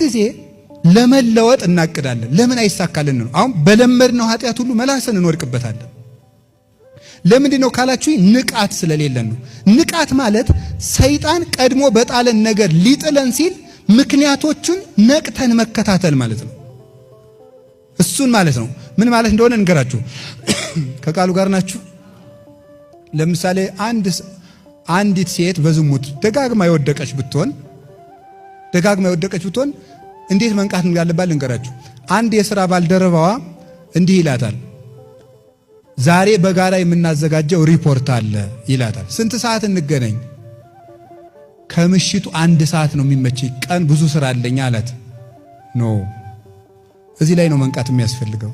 ጊዜ ለመለወጥ እናቅዳለን። ለምን አይሳካልን ነው? አሁን በለመድነው ኃጢአት ሁሉ መላሰን እንወድቅበታለን። ለምንድን ነው ካላችሁ ንቃት ስለሌለን ነው። ንቃት ማለት ሰይጣን ቀድሞ በጣለን ነገር ሊጥለን ሲል ምክንያቶቹን ነቅተን መከታተል ማለት ነው። እሱን ማለት ነው። ምን ማለት እንደሆነ እንገራችሁ። ከቃሉ ጋር ናችሁ? ለምሳሌ አንዲት ሴት በዝሙት ደጋግማ የወደቀች ብትሆን እንዴት መንቃት እንዳለባት ልንገራችሁ። አንድ የሥራ ባልደረባዋ እንዲህ ይላታል፣ ዛሬ በጋራ የምናዘጋጀው ሪፖርት አለ ይላታል። ስንት ሰዓት እንገናኝ? ከምሽቱ 1 ሰዓት ነው የሚመችኝ፣ ቀን ብዙ ስራ አለኝ አላት። ኖ እዚህ ላይ ነው መንቃት የሚያስፈልገው።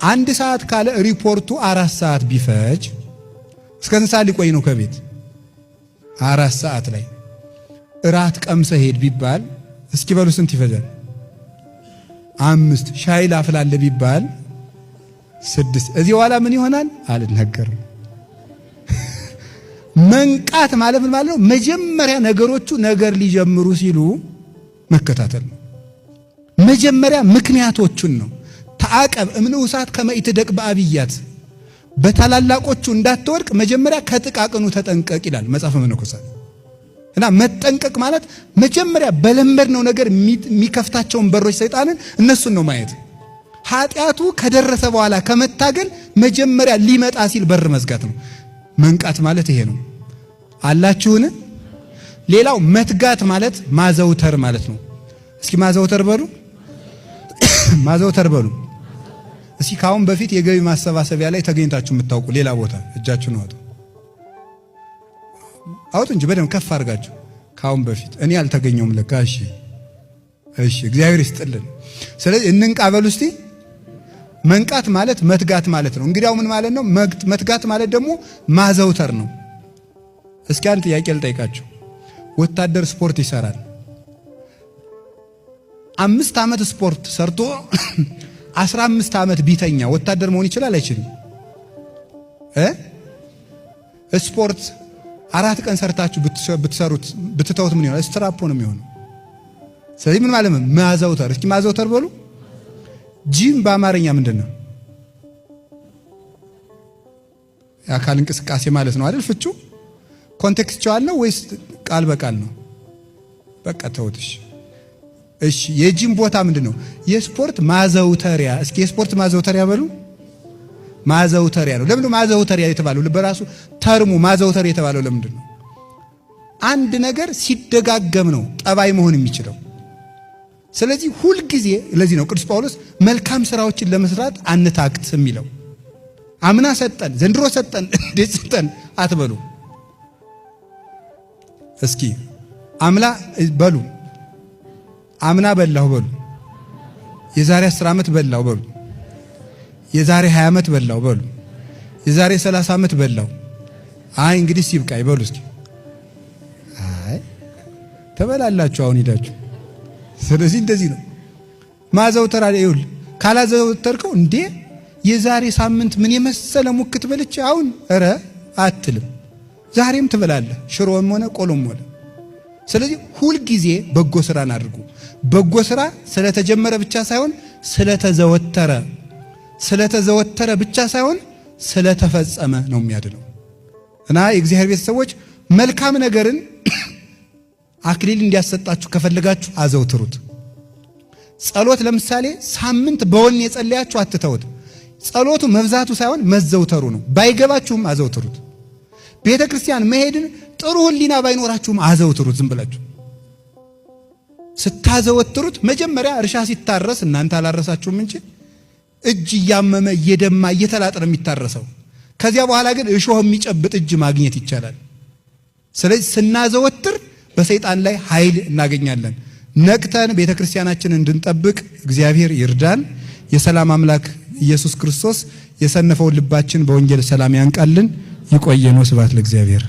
1 ሰዓት ካለ ሪፖርቱ 4 ሰዓት ቢፈጅ እስከ ስንት ሰዓት ሊቆይ ነው ከቤት? 4 ሰዓት ላይ እራት ቀምሰ ሄድ ቢባል እስኪ በሉ ስንት ይፈጃል? 5 ሻይ ላፍላለ ቢባል 6 እዚህ በኋላ ምን ይሆናል? አልነገርም። መንቃት ማለት ምን ማለት ነው? መጀመሪያ ነገሮቹ ነገር ሊጀምሩ ሲሉ መከታተል ነው። መጀመሪያ ምክንያቶቹን ነው። ተዓቀብ እምንውሳት ከመይትደቅ በአብያት፣ በታላላቆቹ እንዳትወድቅ መጀመሪያ ከጥቃቅኑ ተጠንቀቅ ይላል መጽሐፈ መነኮሳት። እና መጠንቀቅ ማለት መጀመሪያ በለመድነው ነገር የሚከፍታቸውን በሮች ሰይጣንን እነሱን ነው ማየት። ኃጢአቱ ከደረሰ በኋላ ከመታገል መጀመሪያ ሊመጣ ሲል በር መዝጋት ነው። መንቃት ማለት ይሄ ነው። አላችሁን? ሌላው መትጋት ማለት ማዘውተር ማለት ነው። እስኪ ማዘውተር በሉ። ማዘውተር በሉ። እስኪ ካሁን በፊት የገቢ ማሰባሰቢያ ላይ ተገኝታችሁ የምታውቁ ሌላ ቦታ እጃችሁን አውጡ እንጂ በደም ከፍ አድርጋችሁ። ካሁን በፊት እኔ አልተገኘውም ለካ። እሺ እግዚአብሔር ይስጥልን። ስለዚህ እንንቃ በሉ እስቲ። መንቃት ማለት መትጋት ማለት ነው። እንግዲያው ምን ማለት ነው? መትጋት ማለት ደግሞ ማዘውተር ነው። እስኪ አንድ ጥያቄ ልጠይቃችሁ። ወታደር ስፖርት ይሰራል። 5 ዓመት ስፖርት ሰርቶ 15 ዓመት ቢተኛ ወታደር መሆን ይችላል አይችልም? ስፖርት 4 ቀን ሰርታችሁ ብትሰሩት ብትተውት ምን ይሆናል? ስትራፖ ነው የሚሆነው። ስለዚህ ምን ማለት ነው? ማዘውተር። እስኪ ማዘውተር በሉ። ጂም በአማርኛ ምንድን ነው? የአካል እንቅስቃሴ ማለት ነው አይደል? ፍቹ ኮንቴክስቹዋል ነው ወይስ ቃል በቃል ነው? በቃ ተውትሽ። እሺ የጂም ቦታ ምንድን ነው? የስፖርት ማዘውተሪያ። እስኪ የስፖርት ማዘውተሪያ በሉ። ማዘውተሪያ ነው። ለምን ማዘውተሪያ የተባለው? በራሱ ተርሙ ማዘውተሪያ የተባለው ለምንድን ነው? አንድ ነገር ሲደጋገም ነው ጠባይ መሆን የሚችለው። ስለዚህ ሁል ጊዜ ለዚህ ነው ቅዱስ ጳውሎስ መልካም ስራዎችን ለመስራት አንታክት የሚለው። አምና ሰጠን ዘንድሮ ሰጠን እንዴት ሰጠን አትበሉ። እስኪ አምላ በሉ፣ አምና በላሁ በሉ፣ የዛሬ 10 ዓመት በላሁ በሉ፣ የዛሬ 20 ዓመት በላሁ በሉ፣ የዛሬ 30 ዓመት በላሁ። አይ እንግዲህ ሲብቃይ በሉ እስኪ። አይ ተበላላችሁ አሁን ሄዳችሁ። ስለዚህ እንደዚህ ነው ማዘውተር አለ። ይሁን ካላዘውተርከው እንዴ የዛሬ ሳምንት ምን የመሰለ ሙክት በልቼ አሁን ኧረ አትልም። ዛሬም ትበላለህ ሽሮም ሆነ ቆሎም ሆነ። ስለዚህ ሁል ጊዜ በጎ ስራን አድርጉ። በጎ ስራ ስለተጀመረ ብቻ ሳይሆን ስለተዘወተረ ብቻ ሳይሆን ስለተፈጸመ ነው የሚያድነው። እና የእግዚአብሔር ቤተሰቦች መልካም ነገርን አክሊል እንዲያሰጣችሁ ከፈለጋችሁ አዘውትሩት። ጸሎት ለምሳሌ ሳምንት በወኔ የጸለያችሁ አትተውት። ጸሎቱ መብዛቱ ሳይሆን መዘውተሩ ነው። ባይገባችሁም አዘውትሩት። ቤተ ክርስቲያን መሄድን ጥሩ ሕሊና ባይኖራችሁም አዘውትሩት። ዝም ብላችሁ ስታዘወትሩት መጀመሪያ እርሻ ሲታረስ እናንተ አላረሳችሁም እንጂ እጅ እያመመ እየደማ እየተላጠ ነው የሚታረሰው። ከዚያ በኋላ ግን እሾህ የሚጨብጥ እጅ ማግኘት ይቻላል። ስለዚህ ስናዘወትር በሰይጣን ላይ ኃይል እናገኛለን። ነቅተን ቤተ ክርስቲያናችንን እንድንጠብቅ እግዚአብሔር ይርዳን። የሰላም አምላክ ኢየሱስ ክርስቶስ የሰነፈውን ልባችን በወንጌል ሰላም ያንቃልን። ይቆየን። ስብሐት ለእግዚአብሔር።